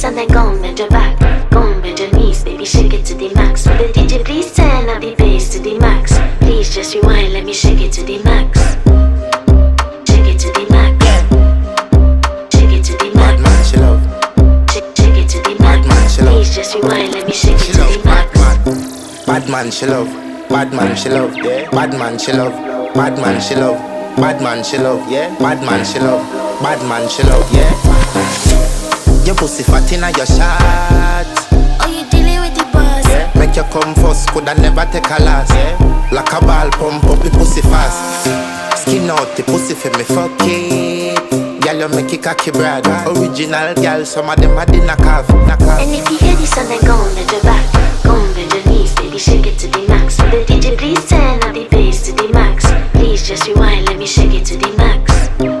this and then go and bend your back. Go and bend your knees, baby, shake it to the max. Will the DJ please turn up the bass to the max? Please just rewind, let me shake it to the max. Shake it to the max. Shake it to the max. Bad man, she love. Shake it to the max. Bad man, she love. Please just rewind, let me shake it She to love. the max. Bad man, she love. Bad man, she love. Yeah. Bad man, she love. Bad man, she love. Bad man, she love. Yeah. Bad man, she love. Bad man, she love. Yeah. Your pussy fat inna your shot. Oh, you dealing with the boss? Yeah. Make you come first, coulda never take a last. Yeah. Like a ball, pump up the pussy fast. Skin out the pussy for me, fuck it. Girl, you make it cocky, brother. Original girl, some of them are the knockoff. And if you hear this and then go and bend your back. Go and bend your knees, baby, shake it to the max. Will the DJ please turn up the bass to the max? Please just rewind, let me shake it to the max.